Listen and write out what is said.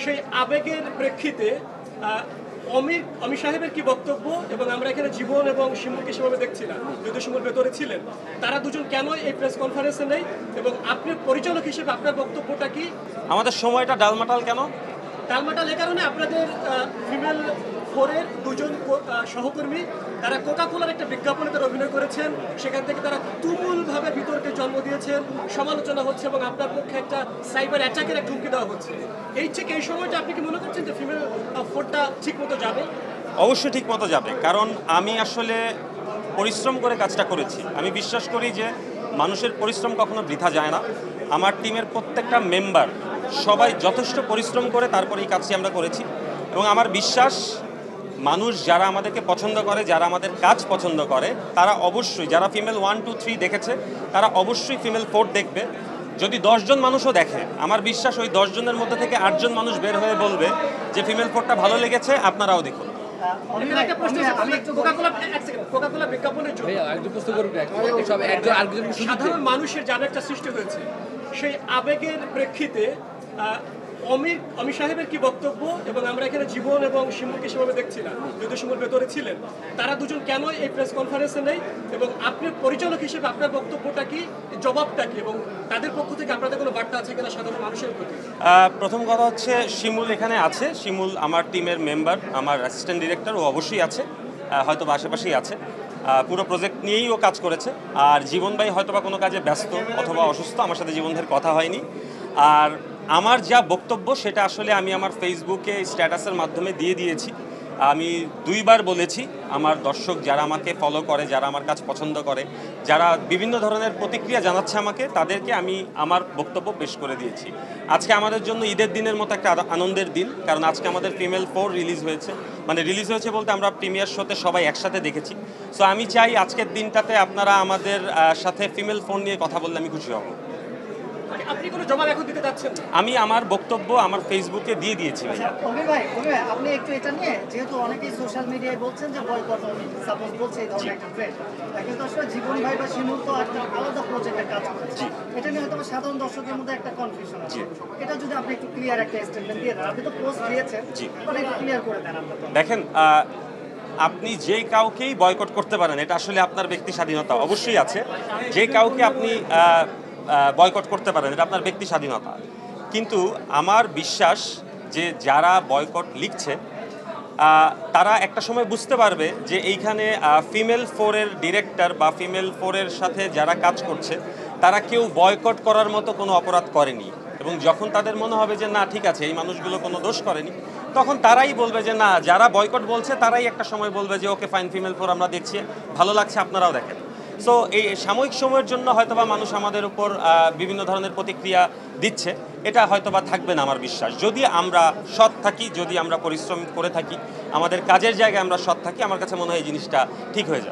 সেই আবেগের প্রেক্ষিতে অমি সাহেবের কি বক্তব্য এবং আমরা এখানে জীবন এবং শিমুলকে সেভাবে দেখছি না, যদিও শিমুল ভেতরে ছিলেন, তারা দুজন কেন এই প্রেস কনফারেন্সে নেই এবং আপনি পরিচালক হিসেবে আপনার বক্তব্যটা কি? আমাদের সময়টা ডালমাটাল কেন? ডালমাটাল এ কারণে আপনাদের ফিমেল ফোরের দুজন সহকর্মী তারা কোকা কোলার একটা বিজ্ঞাপনে তারা অভিনয় করেছেন, সেখান থেকে তারা তুমুলভাবে বিতর্কে জন্ম দিয়েছেন, সমালোচনা হচ্ছে এবং আপনার পক্ষে একটা সাইবার অ্যাটাকের একটা হুমকি দেওয়া হচ্ছে। এই সময়টা আপনি কি মনে করছেন যে ফিমেল ফোরটা ঠিক মতো যাবে? অবশ্যই ঠিক মতো যাবে, কারণ আমি আসলে পরিশ্রম করে কাজটা করেছি। আমি বিশ্বাস করি যে মানুষের পরিশ্রম কখনো বৃথা যায় না। আমার টিমের প্রত্যেকটা মেম্বার সবাই যথেষ্ট পরিশ্রম করে তারপরে এই কাজটি আমরা করেছি এবং আমার বিশ্বাস মানুষ যারা আমাদেরকে পছন্দ করে, যারা আমাদের কাজ পছন্দ করে, তারা অবশ্যই, যারা ফিমেল 1, 2, 3 দেখেছে তারা অবশ্যই ফিমেল 4 দেখবে। যদি 10 জন মানুষও দেখে, আমার বিশ্বাস ওই 10 জনের মধ্যে থেকে 8 জন মানুষ বের হয়ে বলবে যে ফিমেল 4টা ভালো লেগেছে, আপনারাও দেখুন। সাধারণ মানুষের যার একটা সৃষ্টি হয়েছে, সেই আবেগের প্রেক্ষিতে অমি সাহেবের কি বক্তব্য এবং আমরা এখানে জীবন এবং শিমুলকে সেভাবে দেখছি না, যদিও শিমুল ভেতরে ছিলেন, তারা দুজন কেন এই প্রেস কনফারেন্সে নেই এবং আপনি পরিচালক হিসেবে আপনার বক্তব্যটা কি, জবাবটা কি এবং তাদের পক্ষ থেকে আপনাদের কোনো বার্তা আছে কিনা সাধারণ মানুষের প্রতি? প্রথম কথা হচ্ছে শিমুল এখানে আছে। শিমুল আমার টিমের মেম্বার, আমার অ্যাসিস্ট্যান্ট ডিরেক্টর, ও অবশ্যই আছে, হয়তো বা আশেপাশেই আছে। পুরো প্রজেক্ট নিয়েই ও কাজ করেছে। আর জীবন ভাই হয়তো বা কোনো কাজে ব্যস্ত অথবা অসুস্থ, আমার সাথে জীবন ভাইয়ের কথা হয়নি। আর আমার যা বক্তব্য সেটা আসলে আমি আমার ফেসবুকে স্ট্যাটাসের মাধ্যমে দিয়ে দিয়েছি। আমি 2 বার বলেছি, আমার দর্শক যারা আমাকে ফলো করে, যারা আমার কাজ পছন্দ করে, যারা বিভিন্ন ধরনের প্রতিক্রিয়া জানাচ্ছে আমাকে, তাদেরকে আমি আমার বক্তব্য পেশ করে দিয়েছি। আজকে আমাদের জন্য ঈদের দিনের মতো একটা আনন্দের দিন, কারণ আজকে আমাদের ফিমেল 4 রিলিজ হয়েছে। মানে রিলিজ হয়েছে বলতে আমরা প্রিমিয়ার শোতে সবাই একসাথে দেখেছি। সো আমি চাই আজকের দিনটাতে আপনারা আমাদের সাথে ফিমেল 4 নিয়ে কথা বললে আমি খুশি হব। আপনি কোনো জবাব এখন দিতে চাচ্ছেন? আমি আমার বক্তব্য আমার ফেসবুকে দিয়ে দিয়েছি। অমির ভাই, আপনি একটু এটা নিয়ে, যেহেতু অনেকেই সোশ্যাল মিডিয়ায় বলছেন যে বয়কট সাপোজ বলছে এই ধরনের একটা ট্রেন্ড, কিন্তু আসলে জীবন ভাই বা শিমুল তো একটা আলাদা প্রজেক্টে কাজ করছে, এটা নিয়ে হয়তো সাধারণ দর্শকের মধ্যে একটা কনফিউশন আছে। এটা যদি আপনি একটু ক্লিয়ার একটা স্টেটমেন্ট দিয়ে দেন, আপনি তো পোস্ট দিয়েছেন, মানে একটু ক্লিয়ার করে দেন আপনার। দেখেন, আপনি যে কাউকেই বয়কট করতে পারেন, এটা আসলে আপনার ব্যক্তি স্বাধীনতা অবশ্যই আছে। যে কাউকে আপনি বয়কট করতে পারেন, এটা আপনার ব্যক্তি স্বাধীনতা। কিন্তু আমার বিশ্বাস যে যারা বয়কট লিখছে তারা একটা সময় বুঝতে পারবে যে এইখানে ফিমেল 4-এর ডিরেক্টর বা ফিমেল 4-এর সাথে যারা কাজ করছে তারা কেউ বয়কট করার মতো কোনো অপরাধ করেনি। এবং যখন তাদের মনে হবে যে না ঠিক আছে, এই মানুষগুলো কোনো দোষ করেনি, তখন তারাই বলবে যে না, যারা বয়কট বলছে তারাই একটা সময় বলবে যে ওকে ফাইন, ফিমেল 4 আমরা দেখছি, ভালো লাগছে, আপনারাও দেখেন। সো এই সাময়িক সময়ের জন্য হয়তোবা মানুষ আমাদের উপর বিভিন্ন ধরনের প্রতিক্রিয়া দিচ্ছে, এটা হয়তোবা থাকবে না আমার বিশ্বাস। যদি আমরা সৎ থাকি, যদি আমরা পরিশ্রম করে থাকি, আমাদের কাজের জায়গায় আমরা সৎ থাকি, আমার কাছে মনে হয় এই জিনিসটা ঠিক হয়ে যাবে।